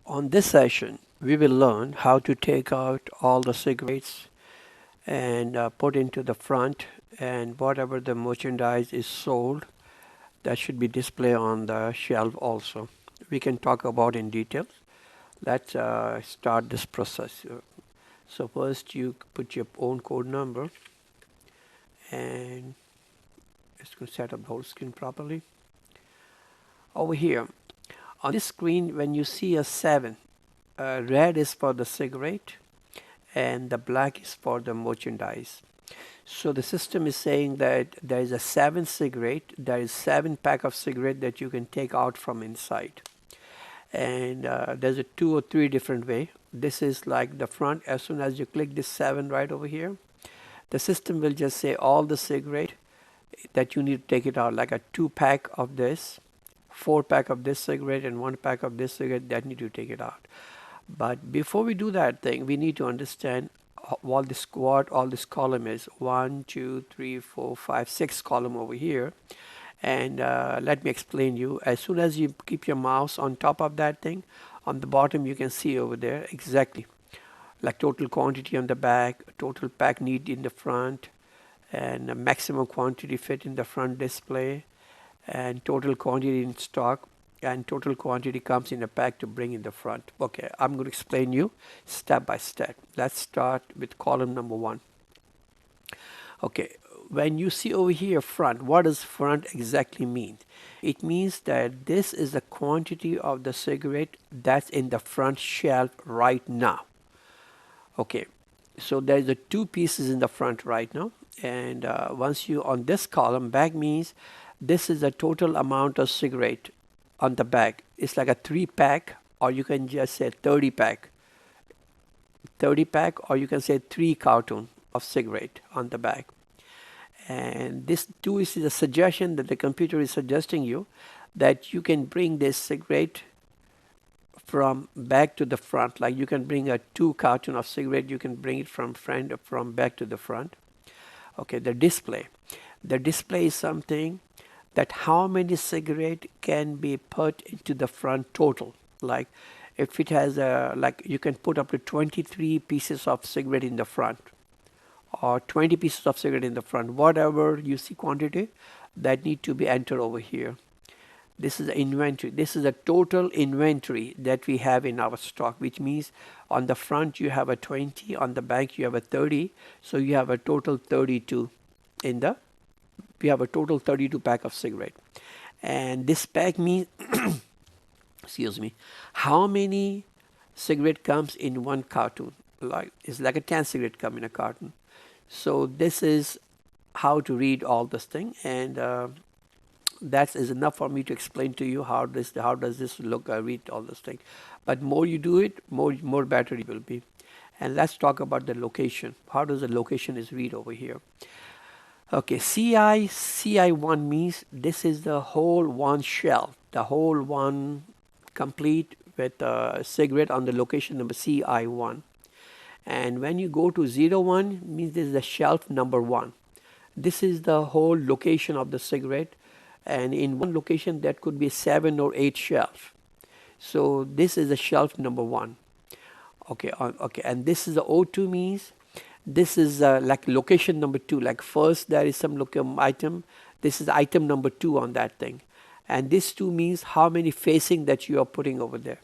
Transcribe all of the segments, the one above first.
On this session, we will learn how to take out all the cigarettes and put into the front, and whatever the merchandise is sold, that should be displayed on the shelf also. We can talk about in detail. Let's start this process. So first you put your own code number, and it's going to set up the whole screen properly. Over here, on this screen, when you see a 7, red is for the cigarette and the black is for the merchandise. So the system is saying that there is a 7 cigarette, there is 7 pack of cigarette that you can take out from inside. And there's a 2 or 3 different way. This is like the front. As soon as you click this 7 right over here, the system will just say all the cigarette that you need to take it out, like a 2 pack of this, 4 pack of this cigarette, and 1 pack of this cigarette that need to take it out. But before we do that thing, we need to understand what all this column is. 1, 2, 3, 4, 5, 6 column over here. And let me explain you. As soon as you keep your mouse on top of that thing, on the bottom you can see over there exactly like total quantity on the back, total pack need in the front, and a maximum quantity fit in the front display, and total quantity in stock, and total quantity comes in a pack to bring in the front. Okay, I'm going to explain you step by step. Let's start with column number 1. Okay, when you see over here front, what does front exactly mean? It means that this is the quantity of the cigarette that's in the front shelf right now. Okay, so there's the 2 pieces in the front right now, and once you on this column, back means this is the total amount of cigarette on the back. It's like a 3 pack, or you can just say 30 pack, or you can say 3 carton of cigarette on the back. And this 2 is a suggestion that the computer is suggesting you that you can bring this cigarette from back to the front. Like you can bring a 2 carton of cigarette, you can bring it from back to the front. Okay, the display is something that how many cigarette can be put into the front total. Like if it has like you can put up to 23 pieces of cigarette in the front, or 20 pieces of cigarette in the front, whatever you see quantity that need to be entered over here. This is the inventory. This is a total inventory that we have in our stock, which means on the front you have a 20, on the back you have a 30, so you have a total 32 we have a total 32 pack of cigarette. And this pack means excuse me, how many cigarette comes in 1 carton. Like it's like a 10 cigarette come in a carton. So this is how to read all this thing, and that is enough for me to explain to you how does this look, read all this thing. But more you do it, more better it will be. And let's talk about the location. How does the location is read over here? Okay, CI1 means this is the whole one shelf, the whole one complete with a cigarette on the location number CI1. And when you go to 01 means this is the shelf number 1. This is the whole location of the cigarette, and in one location that could be 7 or 8 shelf. So this is the shelf number 1. Okay, and this is the O2 means this is like location number 2. Like first there is some item, this is item number 2 on that thing. And this 2 means how many facing that you are putting over there.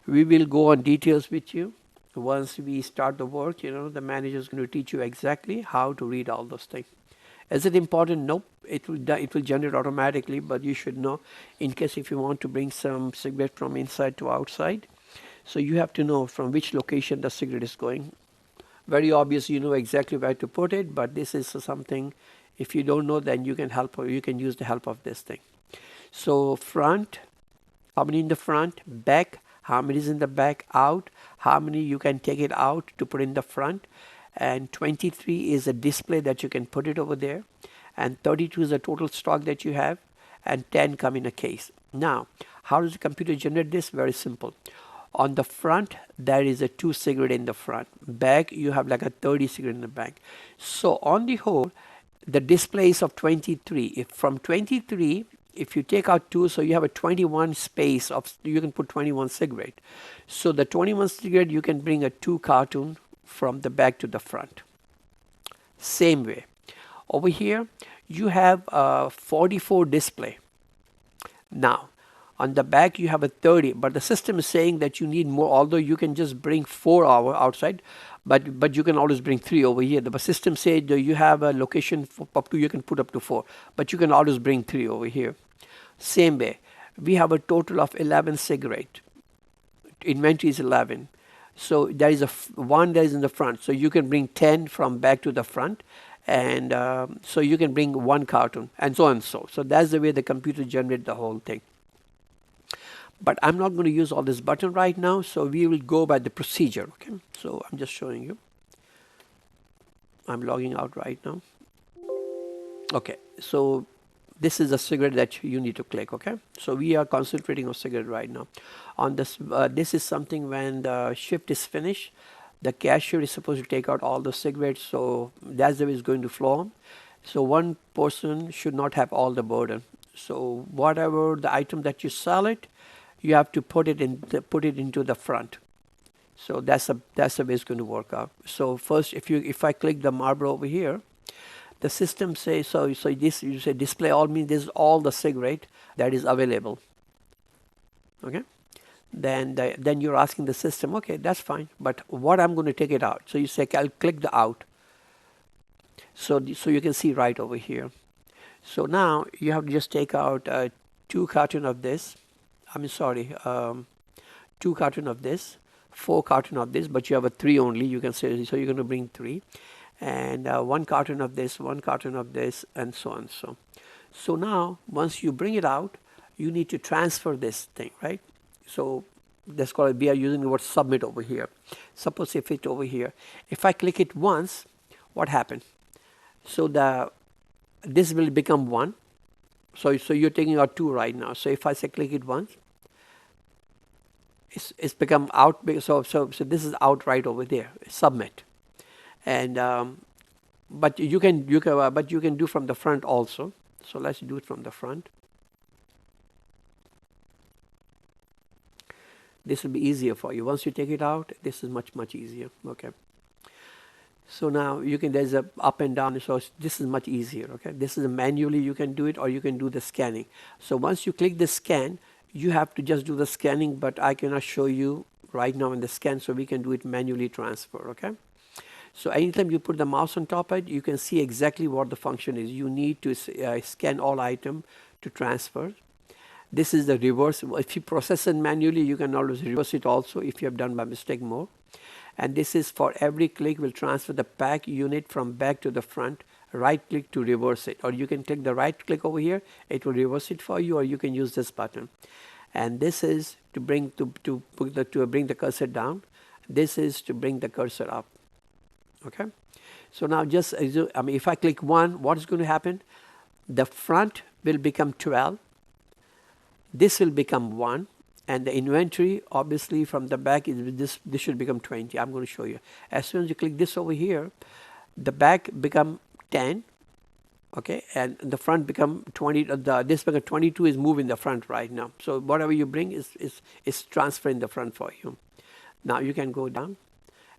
We will go on details with you. Once we start the work, the manager is going to teach you exactly how to read all those things. Is it important? Nope. It will generate automatically, but you should know in case if you want to bring some cigarette from inside to outside. So you have to know from which location the cigarette is going. Very obvious, you know exactly where to put it, but this is something, if you don't know, then you can use the help of this thing. So front, how many in the front? Back, how many is in the back? Out, how many you can take it out to put in the front? And 23 is a display that you can put it over there, and 32 is the total stock that you have, and 10 come in a case. Now, how does the computer generate this? Very simple. On the front, there is a 2 cigarette in the front. Back, you have like a 30 cigarette in the back. So on the whole, the display is of 23. If from 23, if you take out 2, so you have a 21 space of, you can put 21 cigarette. So the 21 cigarette, you can bring a 2 carton from the back to the front. Same way. Over here, you have a 44 display. Now, on the back, you have a 30, but the system is saying that you need more, although you can just bring 4 outside, but you can always bring 3 over here. The system says that you have a location for up to, you can put up to 4, but you can always bring 3 over here. Same way, we have a total of 11 cigarette. Inventory is 11. So there is one that is in the front. So you can bring 10 from back to the front. And so you can bring 1 carton and so on and so. So that's the way the computer generates the whole thing. But I'm not going to use all this button right now. So we will go by the procedure. Okay. So I'm just showing you. I'm logging out right now. Okay. So this is a cigarette that you need to click. Okay. So we are concentrating on cigarette right now. On this, this is something when the shift is finished, the cashier is supposed to take out all the cigarettes. So that's the way it's going to flow. So one person should not have all the burden. So whatever the item that you sell it, you have to put it into the front. So that's the way it's going to work out. So first, if I click the marble over here, the system says, so this, you say display all, means this is all the cigarette that is available. Okay. Then you're asking the system, okay, that's fine, but what I'm going to take it out. So you say, I'll click the out. So you can see right over here. So now you have to just take out 2 carton of this. I mean, sorry, 2 carton of this, 4 carton of this, but you have a 3 only. You can say, so you're going to bring 3. And 1 carton of this, 1 carton of this, and so on. So now, once you bring it out, you need to transfer this thing, right? So that's called, we are using the word submit over here. Suppose if it's over here, if I click it once, what happened? So this will become 1. So you're taking out 2 right now. So if I say click it once, it's become out. So this is out right over there. Submit. And but you can do from the front also. So let's do it from the front. This will be easier for you. Once you take it out, this is much easier. Okay. So now you can, there's a up and down. So this is much easier. Okay. This is manually you can do it, or you can do the scanning. So once you click the scan, you have to just do the scanning, but I cannot show you right now in the scan, so we can do it manually transfer. Okay. So anytime you put the mouse on top of it, you can see exactly what the function is. You need to scan all item to transfer. This is the reverse. If you process it manually, you can always reverse it also if you have done by mistake more. And this is for every click will transfer the pack unit from back to the front. Right click to reverse it, or you can click the right click over here. It will reverse it for you, or you can use this button. And this is to bring bring the cursor down. This is to bring the cursor up. Okay. So now just if I click 1, what is going to happen? The front will become 12. This will become 1, and the inventory obviously from the back is this should become 20. I'm going to show you. As soon as you click this over here, the back become 10, okay, and the front become 20. This become 22 is moving the front right now. So whatever you bring is transferring the front for you. Now you can go down,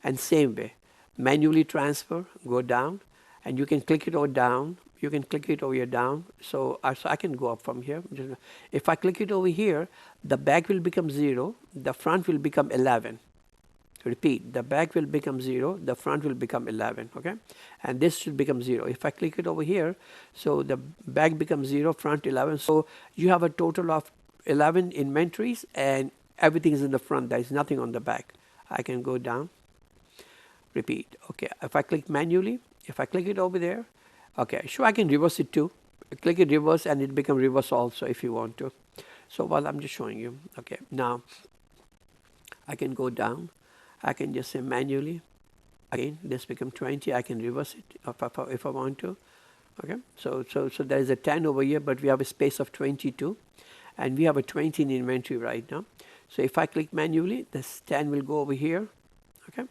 and same way, manually transfer, go down, and you can click it or down. You can click it over here down. So I can go up from here. If I click it over here, the back will become 0. The front will become 11. Repeat, the back will become 0. The front will become 11. Okay, and this should become 0. If I click it over here, so the back becomes 0, front 11. So you have a total of 11 inventories, and everything is in the front. There is nothing on the back. I can go down. Repeat. Okay, if I click manually, if I click it over there, okay, sure, I can reverse it too. Click it reverse, and it becomes reverse also if you want to. So while I'm just showing you. Okay, now I can go down. I can just say manually. Again, this becomes 20. I can reverse it if I want to. Okay, so there is a 10 over here, but we have a space of 22, and we have a 20 in inventory right now. So if I click manually, this 10 will go over here. Okay,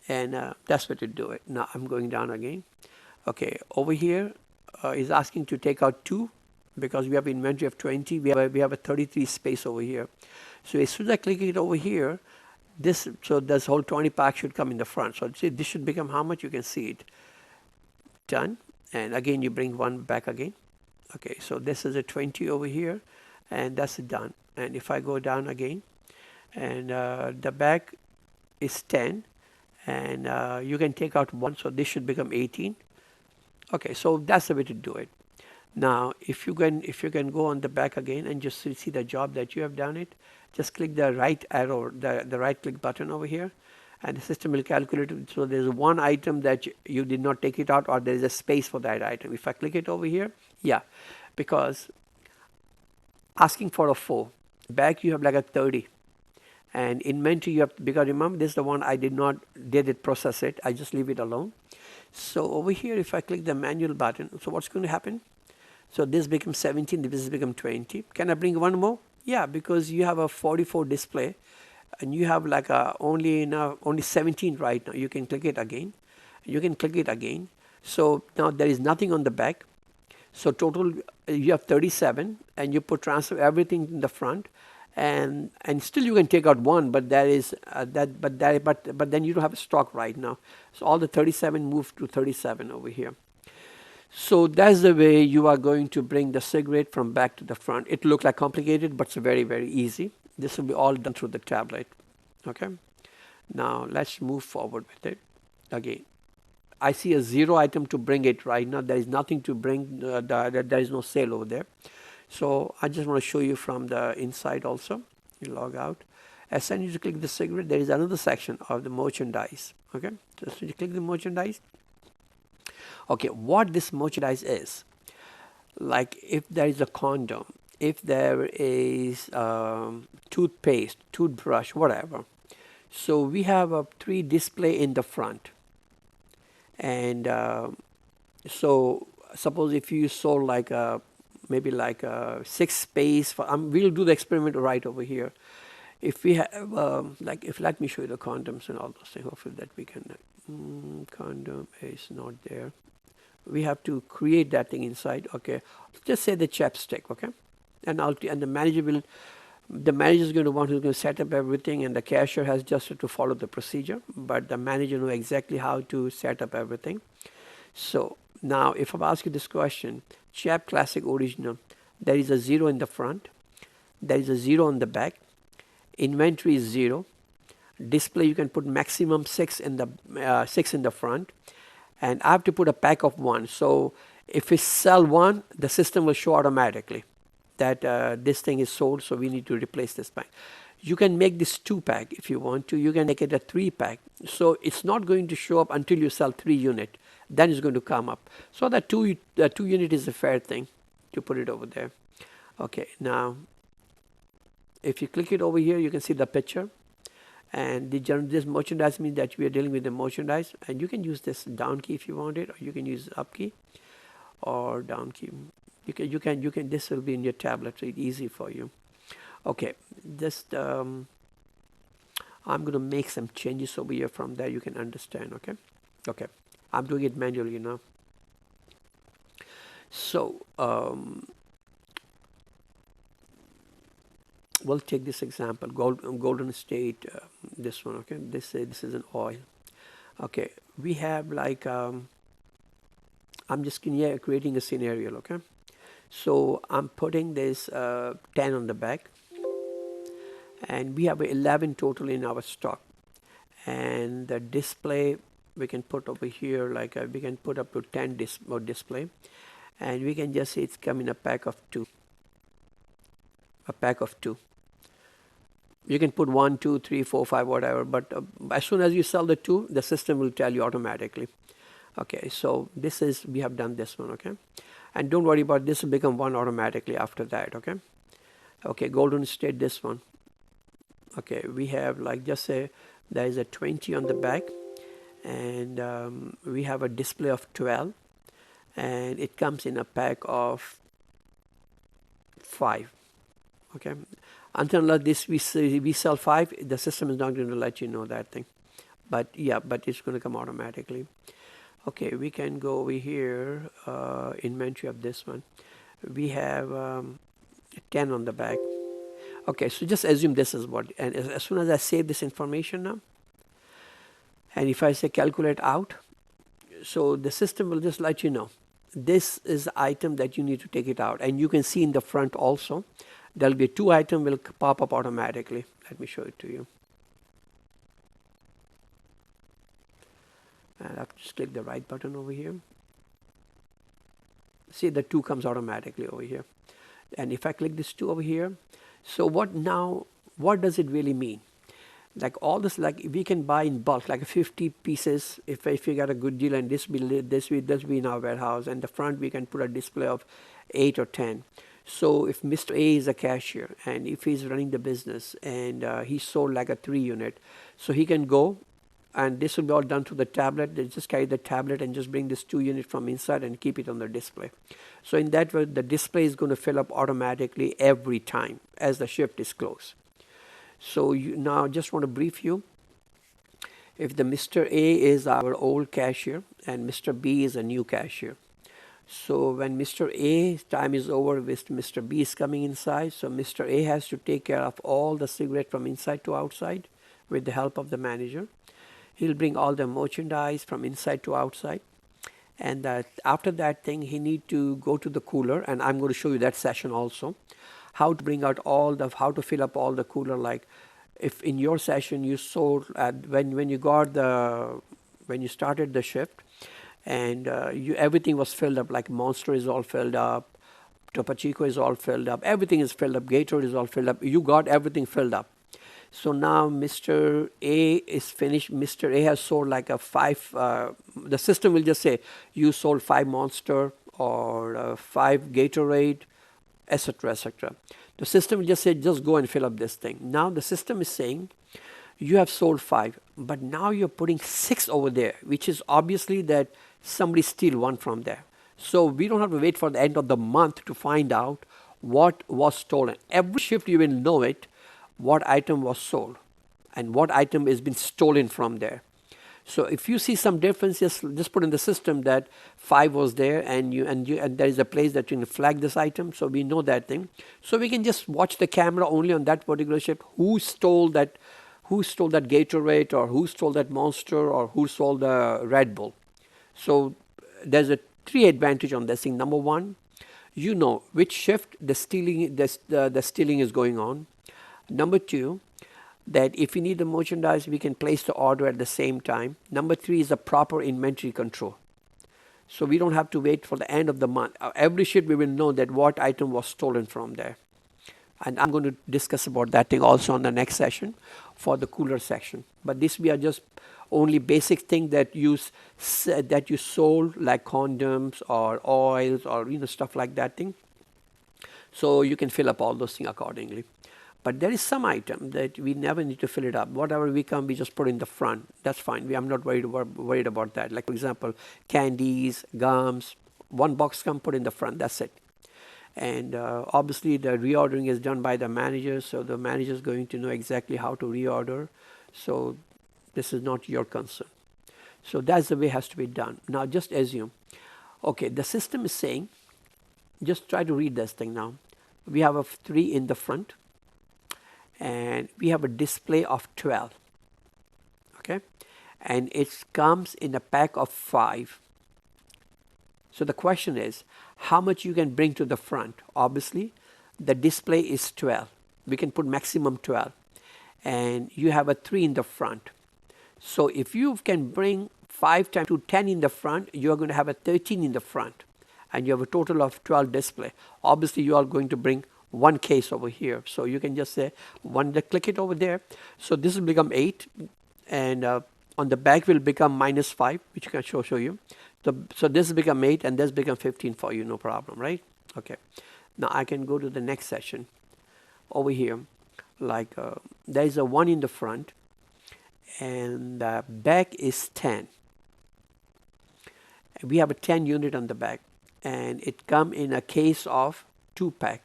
and that's what you do it. Now I'm going down again. Okay, over here is asking to take out 2. because we have inventory of 20, we have a 33 space over here. So as soon as I click it over here, this whole 20 pack should come in the front. So see, this should become how much? You can see it. Done. And again, you bring one back again. Okay, so this is a 20 over here, and that's done. And if I go down again, and the back is 10, and you can take out one, so this should become 18. Okay, so that's the way to do it. Now, if you can go on the back again and just see the job that you have done it, just click the right arrow, the right click button over here, and the system will calculate it. So there's one item that you did not take it out, or there is a space for that item. If I click it over here, yeah, because asking for a 4, back you have like a 30, and inventory you have, because remember this is the one I did it process it, I just leave it alone. So over here, if I click the manual button, so what's going to happen? So this becomes 17, this becomes 20. Can I bring one more? Yeah, because you have a 44 display, and you have like only 17 right now. You can click it again. You can click it again. So now there is nothing on the back. So total you have 37, and you put transfer everything in the front, and still you can take out one, but there is but then you don't have a stock right now. So all the 37 move to 37 over here. So that's the way you are going to bring the cigarette from back to the front. It looks like complicated, but it's very, very easy. This will be all done through the tablet. Okay. Now let's move forward with it. Again, I see a 0 item to bring it right now. There is nothing to bring. There is no sale over there. So I just want to show you from the inside also. You log out. As soon as you click the cigarette, there is another section of the merchandise. Okay. So you click the merchandise. Okay, what this merchandise is, like if there is a condom, if there is toothpaste, toothbrush, whatever. So we have a 3 display in the front, and so suppose if you sold like maybe like 6 space for, we'll do the experiment right over here. If we have let me show you the condoms and all those things. Hopefully that we can. Condom is not there. We have to create that thing inside. Okay, just say the chapstick. Okay, and the manager is going to want to set up everything, and the cashier has just to follow the procedure. But the manager knows exactly how to set up everything. So now, if I ask you this question, Chap Classic Original, there is a 0 in the front, there is a 0 on the back, inventory is 0, display you can put maximum 6 in the front, and I have to put a pack of 1. So if we sell 1, the system will show automatically that this thing is sold, so we need to replace this pack. You can make this 2 pack if you want to. You can make it a 3 pack. So it's not going to show up until you sell 3 unit. Then it's going to come up. So that 2 unit is a fair thing to put it over there. Okay, now if you click it over here, you can see the picture. And this merchandise means that we are dealing with the merchandise, and you can use this down key if you want it, or you can use up key or down key. You can. This will be in your tablet, so it's easy for you. Okay, just I'm going to make some changes over here. From there, you can understand. Okay. I'm doing it manually now. So we'll take this example, Golden State, this one. Okay, this is an oil. Okay, we have like I'm just creating a scenario. Okay, so I'm putting this 10 on the back, and we have 11 total in our stock, and the display we can put over here, like we can put up to 10 display, and we can just say it's come in a pack of 2. You can put 1, 2, 3, 4, 5, whatever, but as soon as you sell the 2, the system will tell you automatically. Okay, so we have done this one. Okay, and don't worry about this, will become 1 automatically after that. Okay, Golden State, this one. Okay, we have, like, just say there is a 20 on the back, and we have a display of 12, and it comes in a pack of 5. Okay, until this we sell 5, the system is not going to let you know that thing, but it's going to come automatically. Okay, we can go over here, inventory of this one. we have 10 on the back. Okay, so just assume this is what, and as soon as I save this information now, and if I say calculate out, so the system will just let you know this is the item that you need to take it out. And you can see in the front also there'll be 2 items will pop up automatically. Let me show it to you. And I have to just click the right button over here. See, the 2 comes automatically over here. And if I click this 2 over here, so what does it really mean? Like all this, like we can buy in bulk, like 50 pieces. If you got a good deal, and this will be in our warehouse, and the front we can put a display of 8 or 10. So if Mr. A is a cashier, and if he's running the business, and he sold like a 3 unit, so he can go, and this will be all done through the tablet. They just carry the tablet and just bring this 2 unit from inside and keep it on the display. So in that way, the display is going to fill up automatically every time as the shift is closed. So now just want to brief you. If the Mr. A is our old cashier and Mr. B is a new cashier. So when Mr. A's time is over, Mr. B is coming inside. So Mr. A has to take care of all the cigarette from inside to outside with the help of the manager. He'll bring all the merchandise from inside to outside. And after that thing, he need to go to the cooler, and I'm going to show you that session also. How to bring out how to fill up all the cooler. Like if in your session you sold when you started the shift, and everything was filled up, like Monster is all filled up, Topo Chico is all filled up, everything is filled up, Gatorade is all filled up. You got everything filled up. So now Mr. A is finished. Mr. A has sold like a 5. The system will just say you sold 5 Monster or 5 Gatorade, etc., etc. The system will just say, just go and fill up this thing. Now the system is saying, you have sold 5, but now you're putting 6 over there, which is obviously that somebody steal 1 from there. So we don't have to wait for the end of the month to find out what was stolen. Every shift you will know it, what item was sold and what item has been stolen from there. So if you see some difference, just put in the system that 5 was there, and there is a place that you can flag this item, so we know that thing. So we can just watch the camera only on that particular shift. Who stole that Gatorade, or who stole that Monster, or who stole the Red Bull? So there's a 3 advantage on this thing. Number 1, you know which shift the stealing is going on. Number 2, that if you need the merchandise, we can place the order at the same time. Number 3 is a proper inventory control. So we don't have to wait for the end of the month. Every shift we will know that what item was stolen from there. And I'm going to discuss about that thing also on the next session for the cooler section. But this we are just only basic thing that you sold, like condoms or oils or stuff like that thing. So you can fill up all those things accordingly. But there is some item that we never need to fill it up. Whatever we come, we just put in the front. That's fine. I'm not worried about that. Like, for example, candies, gums, 1 box come, put in the front. That's it. And obviously, the reordering is done by the manager. So the manager is going to know exactly how to reorder. So this is not your concern. So that's the way it has to be done. Now, just assume. Okay, the system is saying, just try to read this thing now. We have a 3 in the front. And we have a display of 12, okay, and it comes in a pack of 5. So the question is, how much you can bring to the front? Obviously, the display is 12. We can put maximum 12, and you have a 3 in the front. So if you can bring 5 times to 10 in the front, you are going to have a 13 in the front, and you have a total of 12 display. Obviously, you are going to bring 1 case over here. So you can just say click it over there. So this will become 8, and on the back will become -5, which I can show you. So this will become 8, and this become 15 for you, no problem, right? Okay. Now I can go to the next session over here. Like there is a 1 in the front, and the back is 10. We have a 10 unit on the back, and it come in a case of 2-pack.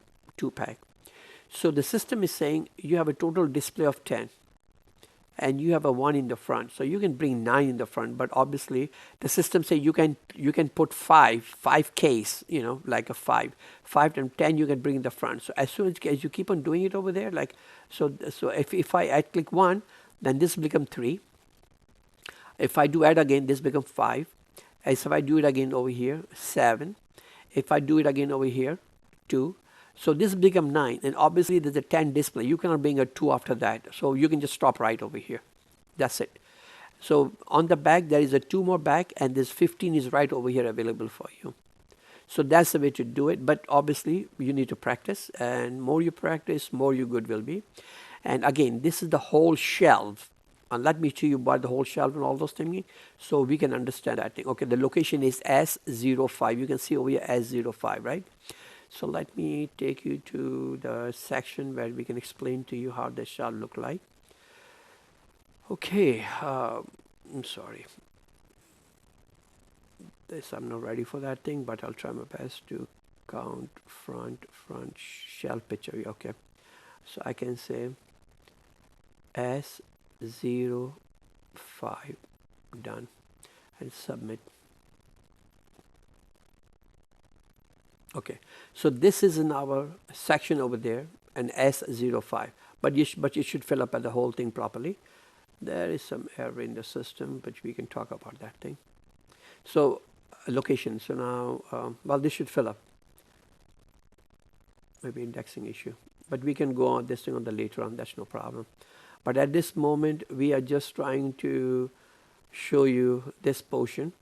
So the system is saying you have a total display of 10, and you have a 1 in the front, so you can bring 9 in the front, but obviously the system say you can put 5 case, you know, like a 5 times 10 you can bring in the front. So as soon as you keep on doing it over there, like so if I click 1, then this become 3. If I do add again, this becomes 5. As if I do it again over here, 7. If I do it again over here, 2. So this become 9, and obviously there's a 10 display. You cannot bring a 2 after that, so you can just stop right over here. That's it. So on the back there is a 2 more back, and this 15 is right over here available for you. So that's the way to do it, but obviously you need to practice, and more you practice, more your good will be. And again, this is the whole shelf. And let me show you about the whole shelf and all those things, so we can understand that thing. Okay, the location is S05. You can see over here S05, right? So let me take you to the section where we can explain to you how the shall look like. Okay, I'm sorry. I'm not ready for that thing, but I'll try my best to count front shell picture. Okay, so I can say S05, done, and submit. Okay, so this is in our section over there, an S05, but you should fill up the whole thing properly. There is some error in the system, but we can talk about that thing. So location. So now, well, this should fill up. Maybe indexing issue, but we can go on this thing on the later on. That's no problem. But at this moment, we are just trying to show you this portion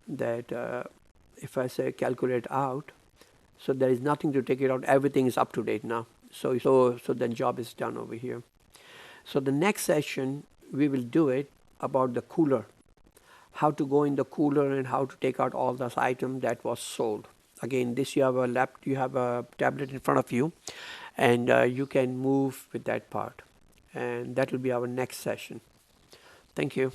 that if I say calculate out, so there is nothing to take it out. Everything is up to date now. So the job is done over here. So the next session, we will do it about the cooler, how to go in the cooler and how to take out all those items that was sold. Again, this you have a tablet in front of you, and you can move with that part. And that will be our next session. Thank you.